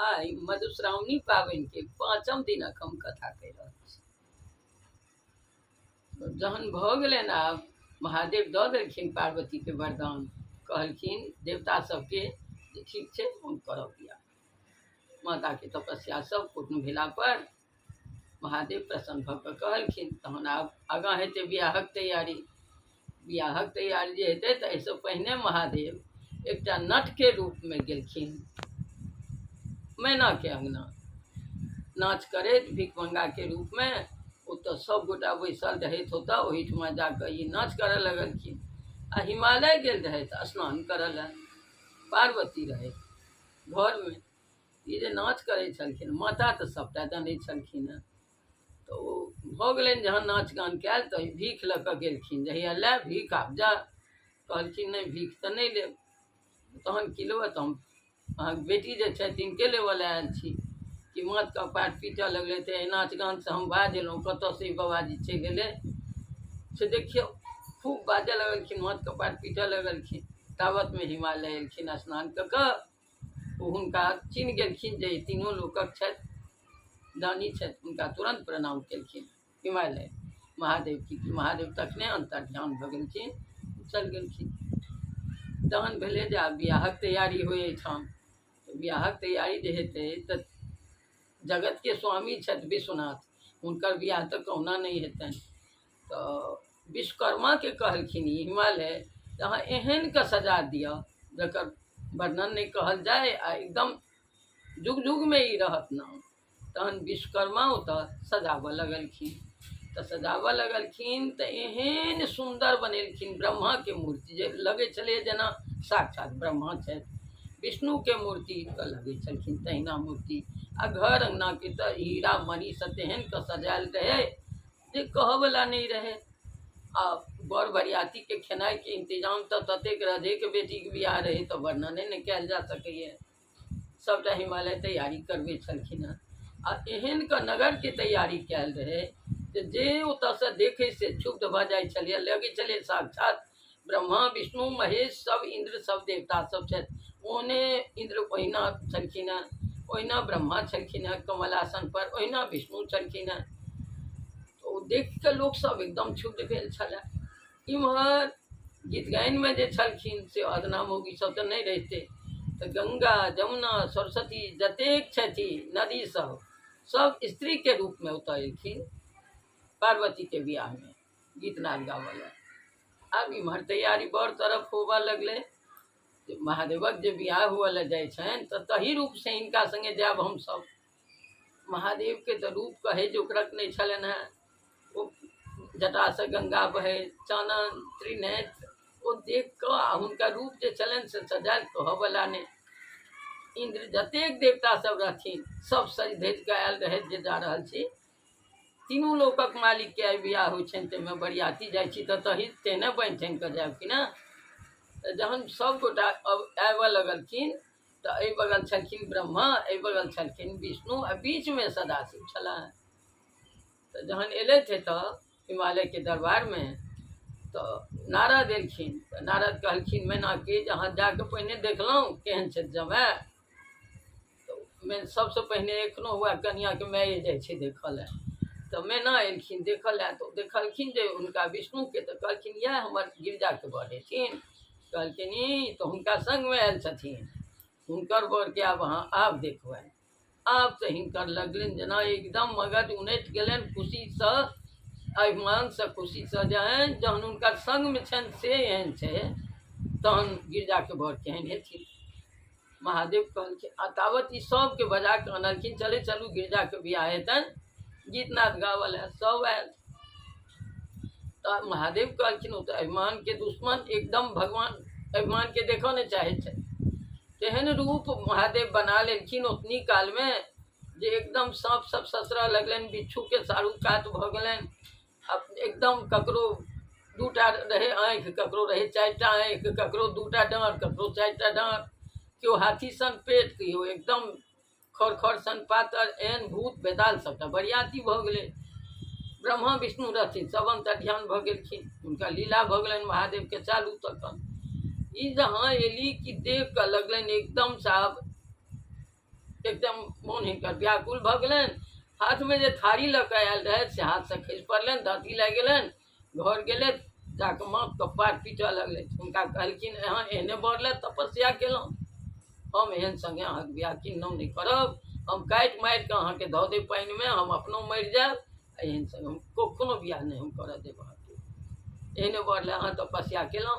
आई मधुश्रावणी पाबनि के पाँचम दिनक हम कथा कहि रहल छी। जहन भऽ गेलनि आब महादेव दऽ देलखिन पार्वती के वरदान, कहलखिन देवता सबके जे ठीक छै हम करब बियाह। माता के तपस्या सब पूर्ण भेला पर महादेव प्रसन्न भऽ कऽ कहलखिन तहन आब आगाँ हेतै बियाहक तैयारी। बियाहक तैयारी जे हेतै तऽ एहिसँ पहिने महादेव एकटा नट के रूप में गेलखिन मैना के अंगना। नाच करैत भिखमंगा के रूप में ओतऽ सब गोटा बैसल रहैत होता, ओहिठमा जाकऽ ई नाच करऽ लगलखिन। आ हिमालय गेल रहैत स्नान करऽ लए, पार्वती रहैत घर में। ई जे नाच करै छलखिन माता तऽ सबटा जानै छलखिन हेँ। तऽ ओ भऽ गेलनि जहन नाच गान कयल तऽ भीख लऽ कऽ गेलखिन, जहिया लए भीख आब जा, कहलखिन नहि भीख तऽ नहि लेब। तहन की लेबै, तऽ हम अहाँके बेटी जे छथि तिनके लेबऽ लए आयल छी। कि माथ कपार पीटऽ लगलै तऽ नाच गान से हम बाज एलहुँ, कतऽ से बाबाजी चलि गेलै से देखियौ। खूब बाजऽ लगलखिन, माथ कपार पीटऽ लगलखिन। तावत में हिमालय एलखिन स्नान कऽ कऽ। ओ हुनका चिन्ह गेलखिन जे तीनों लोकक छथि, दानी छथि। हुनका तुरंत प्रणाम केलखिन हिमालय महादेव की। महादेव तखने अंतर ध्यान भऽ गेलखिन, चलि गेलखिन। तहन भेलै जे आब बियाहक तैयारी होय एहिठाम। तऽ बियाहक तैयारी जे हेतै तऽ जगत के स्वामी छथि विश्वनाथ, हुनकर बियाह तऽ कहुना नहीं हेतनि। तऽ विश्वकर्मा के कहलखिन ई हिमालय अहाँ एहन के सजा दिअ जकर वर्णन नहीं कहल जाए, आ एकदम जुग जुग में ई रहत नाम। तहन विश्वकर्मा ओतऽ सजावऽ लगलखिन। तऽ सजावऽ लगलखिन तऽ एहन सुंदर बनेलखिन ब्रह्मा के मूर्ति, जे लगै छलै जेना साक्षात ब्रह्मा छथि। विष्णु के मूर्ति तऽ लगै छलखिन तहिना मूर्ति। आ घर अंगना के तऽ हीरा मणि से तेहन के सजायल रहे जे कहवला नहीं रहे। आ बर बरियाती के खेनाई के इंतजाम तऽ ततेक राधे के बेटी के बियाह रहे तऽ वर्णने नहीं कयल जा सकैए। सबटा हिमालय तैयारी करबे छलखिन हेँ। आ एहन के नगर के तैयारी कयल रहे जे ओतऽ से देखे से क्षुब्ध भऽ जाइ छलियै, लगै छलै साक्षात ब्रह्मा विष्णु महेश सब इंद्र सब देवता सब छथि। ओहने इंद्र ओहिना छलखिन हेँ, ओहिना ब्रह्मा छलखिन हेँ कमलासन पर, ओहिना विष्णु छलखिन हेँ। तो देख के लोग सब एकदम क्षुब्ध भेल छलै। इम्हर गीत गायन में जे छलखिन से अदना मौगी सब तऽ नहीं रहिते। तऽ गंगा जमुना सरस्वती जतेक छथि नदी सब स्त्री के रूप में उतर एलखिन पार्वती के बियाह में गीत नाद गावऽ लए। आब इम्हर तैयारी बड़ तरफ होबऽ लगलै। महादेवक जे बियाह हुअ लए जाइ छनि तऽ तही रूप से हिनका संगे जायब हमसब। महादेव के तऽ रूप कहे जोकरक नहीं छलनि हेँ। ओ जटा से गंगा बहे, चानन त्रिनेत्र, ओ देख कऽ आ हुनकर रूप जे छलनि से सजायल कहवला नहीं। इंद्र जतेक देवता सब रहथिन सब सज धज कऽ आयल रहैत जे जा रहल छी। तीनों लोकक मालिक के आइ बियाह होइ छनि, ताहिमे बरियाती जाइ छी तऽ तही तेहने बान्हि ठानि कऽ जायब कि ना। तऽ जहन सब गोटा अब आबऽ लगलखिन तऽ एहि बगल छलखिन ब्रह्मा, एहि बगल छलखिन विष्णु, आ बीच में सदाशिव छलाह। तऽ जहन एलथि एतऽ हिमालय के दरबार में तऽ नारद एलखिन। तऽ नारद कहलखिन मैना के जहाँ जाके पहिने देखलहुँ केहन छथि जमाय, तो सबसे पहिने एखनो हुआ कनिया के माये जाइ छै देखऽ लए। तऽ मैना एलखिन देखऽ लए, तो देखलखिन जे हुनका विष्णु के, तऽ कहलखिन यह हमर गिरजा के बर हेथिन। कहलखिन ई तऽ हुनका संग में आयल छथिन, हुनकर बर के आब अहाँ आब देखबनि। आब तऽ हिनकर लगलनि जेना एकदम मगज उनटि गेलनि खुशीसँ, अभिमान से खुशी से। जहन हुनकर संग में छनि से एहन छै, तहन गिरजा के बर केहन हेथिन। महादेव कहलखिन आ तावत ई सबके बजा कऽ अनलखिन, चले चलू गिरजा के बियाह हेतनि। गीत नाद गावऽ लए सब आयल। तऽ महादेव कहलखिन ओ तऽ अभिमान के दुश्मन, एकदम भगवान अभिमान के देखऽ नहीं चाहे छै। तेहन रूप महादेव बना लेलखिन ओतनी काल में जे एकदम सांप सब ससरऽ लगलनि, बिच्छू के सारू कात भऽ गेलनि। अब एकदम ककरो दूटा रहे आँखि, ककरो रहे चारिटा आँखि, ककरो दूटा डाँड़, ककरो चारिटा डाँड़, केओ हाथी सन पेट, केओ एकदम खर सन पातर, एहन भूत बेताल सबटा बरियाती भऽ गेलै। ब्रह्मा विष्णु रहथिन सब अंतर ध्यान भऽ गेलखिन, हुनका लीला भऽ गेलनि महादेव के चालू। तखन ई जहाँ एली कि देख कऽ लगलनि एकदम साहब एकदम मोन हिनकर व्याकुल भऽ गेलनि। हाथ में जे थारी लऽ कऽ आयल रहथि से हाथ से खसि पड़लनि, दाँती लागि गेलनि। घर गेलथि, जाकऽ माथ कपार पीटऽ लगलथि। हुनका कहलखिन अहाँ एहने बर लए तपस्या केलहुँ, हम एहन संगे अहाँके बियाह किन्नौ नहि करब, हम काटि मारि कऽ अहाँके धऽ देब पानिमे, हम अपनो मरि जायब, एहन संगे हम कखनो बियाह नहि हम करऽ देब अहाँके। एहने बर लए अहाँ तपस्या केलहुँ।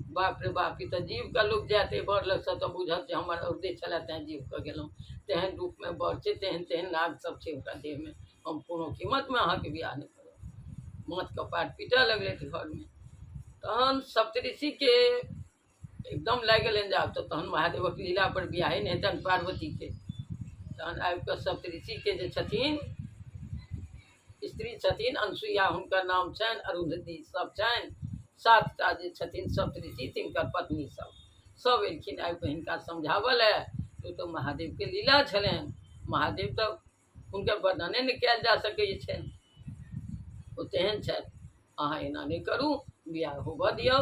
बाप रे बाप, ई तऽ जीव का लोक जायत एहि बर लगसँ तऽ बुझत जे हमर औरदे छलए तेँ जीव कऽ गेलहुँ। तेहन रूपमे बर छै, तेहन तेहन नाग सब छै हुनका देहमे, हम कोनो कीमतमे अहाँके बियाह नहि करब। माथ कपार पीटऽ लगलथि घरमे। तहन सप्तऋषिके एकदम लागि गेलनि जे आब तऽ तहन महादेवक लीला पर बियाहे नहि हेतनि पार्वतीके। तहन आबि कऽ सप्तऋषिके जे छथिन, स्त्री छथिन, अनसुईया हुनकर नाम छनि, अरुंधति सब छनि, 7टा जे छथिन सप्तऋषि तिनकर पत्नी सब एलखिन आबि कऽ हिनका समझाबऽ लए। तो महादेवके लीला छलनि, महादेव तऽ हुनकर वर्णने नहि कयल जा सकै छनि, ओ तेहन छथि। अहाँ एना नहि करू, बियाह होबऽ दियौ।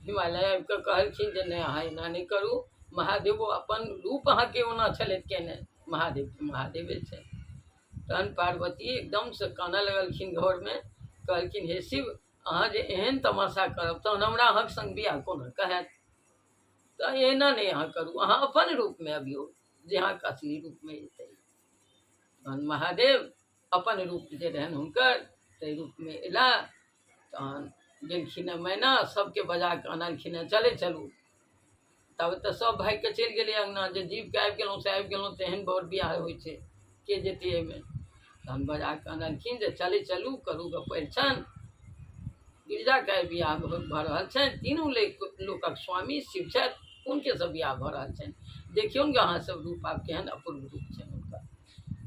हिमालय आबि कऽ कहलखिन जे नहि अहाँ एना नहि करू, महादेव अपन रूप अहाँके ओना छलथि केने, महादेवे छै। तहन पार्वती एकदम से कानऽ लगलखिन घरमे, कहलखिन हे शिव, अहाँ जे एहन तमाशा करब तहन हमरा अहाँके संग बियाह कोना कहत। तऽ एना नहि अहाँ करू, अहाँ अपन रूपमे अबियौ जे अहाँके असली रूपमे अयतै। तहन महादेव अपन रूप जे रहनि हुनकर ताहि रूपमे अयला। तहन गेलखिन मैना, सबके बजा कऽ आनलखिन, चले चलू। तब तऽ सब भागि कऽ चलि गेलै अङ्गना, जे जीवके आबि गेलहुँ से आबि गेलहुँ, तेहन बर बियाह होइ छै, के जेतै एहिमे। तहन बजा कऽ आनलखिन जे चले चलू, करू गऽ परिछन। गिरिजाके बियाह भऽ रहल छनि, तीनू लोकक स्वामी शिव छथि, हुनके सब बियाह भऽ रहल छनि। देखियौन गे अहाँ सब रूप आब केहन अपूर्व रूप छनि हुनका।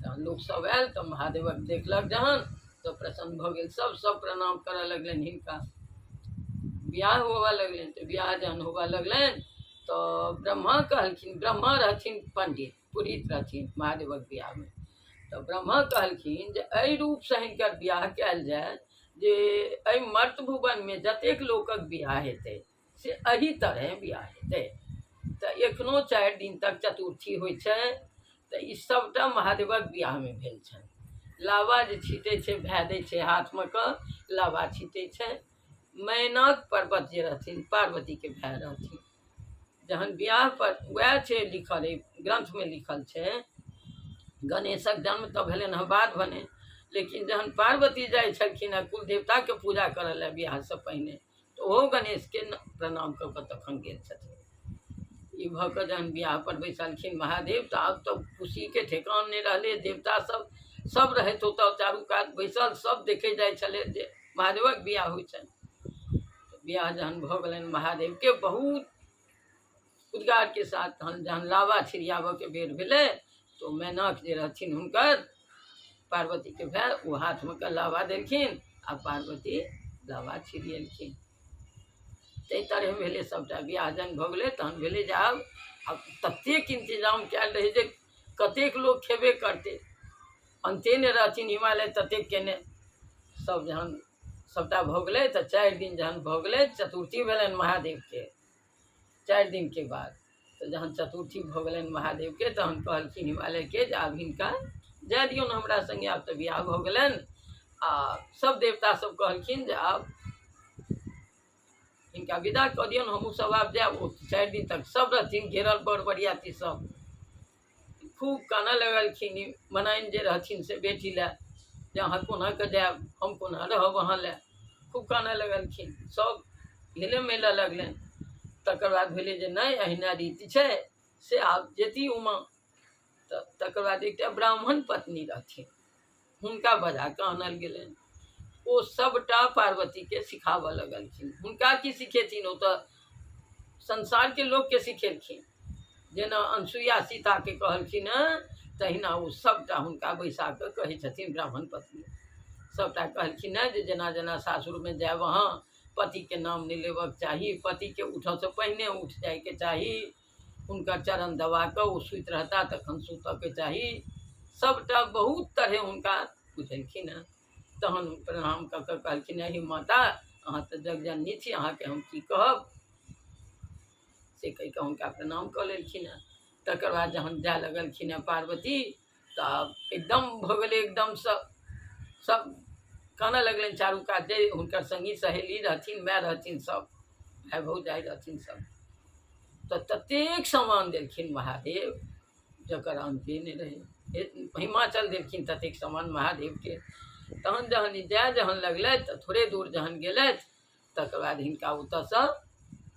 तहन लोक सब आयल तऽ महादेवक देखलक जहन तऽ प्रसन्न भऽ गेल, सब प्रणाम करऽ लगलनि हिनका। बियाह होबऽ लगलनि। तऽ बियाह जहन होबऽ लगलनि तऽ ब्रह्मा कहलखिन, ब्रह्मा रहथिन पंडित, पुरोहित रहथिन महादेवक बियाहमे। तऽ ब्रह्मा कहलखिन जे एहि रूपसँ हिनकर बियाह कयल जाय जे एहि मर्त भुवनमे जतेक लोकक बियाह हेतै से एही तरह बियाह हेतै। तऽ एखनो 4 दिन तक चतुर्थी होइ छै, तऽ ई सबटा महादेवक बियाहमे भेल छनि। लाबा जे छीटै छै, भाय दै छै हाथमे कऽ, लाबा छीटै छै। मैनाक पर्वत जे रहथिन, पार्वतीके भाय रहथिन। जहन बियाह पर वएह छै लिखल, ग्रंथमे लिखल छै, गणेशक जन्म तऽ भेलनि हँ बाद भने, लेकिन जहन पार्वती जाइ छलखिन हँ कुल देवताके पूजा करऽ लए बियाहसँ पहिने, तऽ ओहो गणेशके प्रणाम कऽ कऽ तखन गेल छथिन। ई भऽ कऽ जहन बियाह पर बैसलखिन महादेव, तऽ आब तऽ खुशीके ठेकान नहि रहलै। देवता सब रहैत ओतऽ चारू कात बैसल, सब देखे जाइ छलै जे महादेवक बियाह होइ छनि। बियाह जहन भऽ गेलनि महादेवके बहुत उद्गारके साथ, तहन जहन लाबा छिड़ियाबऽके बेर भेलै तऽ मैनाक जे रहथिन हुनकर पार्वतीके भाय, ओ हाथमे कऽ लाबा देलखिन आ पार्वती लाबा छिड़िएलखिन। ताहि तरह भेलै सबटा। बियाह जहन भऽ गेलै तहन भेलै जे आब ततेक इन्तजाम कयल रहै जे कतेक लोक खेबे करतै, अन्ते नहि रहथिन हिमालय ततेक केने। सब जहन सबटा भऽ गेलै तऽ 4 दिन जहन भऽ गेलै, चतुर्थी भेलनि महादेवके 4 दिनके बाद। तऽ जहन चतुर्थी भऽ गेलनि महादेवके, तहन कहलखिन हिमालयके जे आब हिनका जाय दियौन हमरा सङ्गे, आब तऽ बियाह भऽ गेलनि। आ सब देवता सब कहलखिन जे आब हिनका विदा कऽ दियौन, हमहूँ सब आब जायब। ओ 4 दिन तक सब रहथिन घेरल, बर बरियाती सब। खूब कानऽ लगलखिन मनाइन जे रहथिन से बेटी लए, जे अहाँ कोना कऽ जायब, हम कोना रहब अहाँ लए। खूब कानऽ लगलखिन, सब हेले मेलऽ लगलनि। तकर बाद भेलै जे नहि अहिना रीति छै से आब जेती उमा। तऽ तकर बाद एकटा ब्राह्मण पत्नी रहथिन, हुनका बजा कऽ आनल गेलनि। ओ सबटा पार्वतीके सिखाबऽ लगलखिन। हुनका की सिखेथिन, ओ तऽ संसारके लोकके सिखेलखिन। जेना अनसुईया सीताके कहलखिन हँ, तहिना ओ सबटा हुनका बैसा कऽ कहै छथिन ब्राह्मण पत्नी। सबटा कहलखिन हँ जे जेना जेना सासुरमे जायब अहाँ, पतिके नाम नहि लेबऽके चाही, पतिके उठऽसँ पहिने उठ जाइके चाही, हुनकर चरण दबा कऽ ओ सुति रहता तखन सुतऽके चाही। सबटा बहुत तरहे हुनका बुझेलखिन हँ। तहन प्रणाम कऽ कऽ कहलखिन हे माता, अहाँ तऽ जगजननी छी, अहाँके हम की कहब, से कहि कऽ हुनका प्रणाम कऽ लेलखिन हँ। तकर बाद जहन जाए लगलखिन हैं पार्वती तब एकदम भऽ गेलै, एकदम सब कानऽ लगलनि चारू कात, जे हुनकर संगी सहेली रहथिन, माय रहथिन, सब भाय भौजाइ रहथिन सब, तऽ ततेक सामान देलखिन महादेव जकर अन्ते नहि रहै। हिमाचल देलखिन ततेक सामान महादेवके। तहन जहन ई जाए जहन लगलथि तऽ थोड़े दूर जहन गेलथि तकर बाद हिनका ओतऽसँ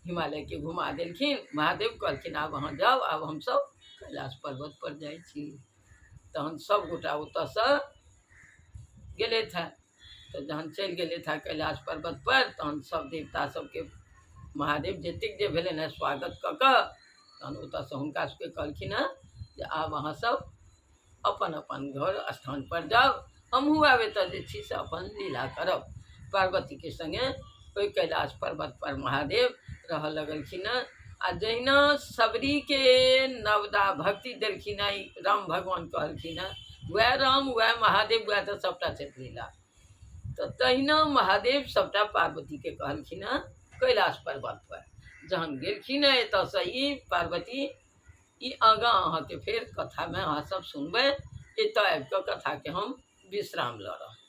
हिमालयके घुमा देलखिन। महादेव कहलखिन आब अहाँ जाउ, आब हमसब कैलाश पर्वत पर जाइ छी। तहन सब गोटा ओतऽसँ गेलथि हैं। तऽ जहन चलि गेलथि हैं कैलाश पर्वत पर, तहन सब देवता सबके महादेव जतेक जे भेलनि हैं स्वागत कऽ कऽ तहन ओतऽसँ हुनका सबके कहलखिन हैं जे आब अहाँ सब अपन अपन घर स्थान पर जाउ, हमहूँ आब एतऽ जे छी से अपन लीला करब। पार्वतीके सङ्गे ओहि कैलाश पर्वत पर महादेव रहऽ लगलखिन हैं। आ जहिना सबरीके नवदा भक्ति देलखिन हैं, राम भगवान कहलखिन हैं वएह राम वएह महादेव वएह तऽ सबटा छथि लीला। तऽ तहिना महादेव सबटा पार्वतीके कहलखिन हैं कैलाश पर्वत पर। जहन गेलखिन हैं एतऽसँ ई पार्वती, ई आगाँ अहाँके फेर कथामे अहाँ सब सुनबै। एतऽ आबि कऽ कथाके हम विश्राम लऽ रहल।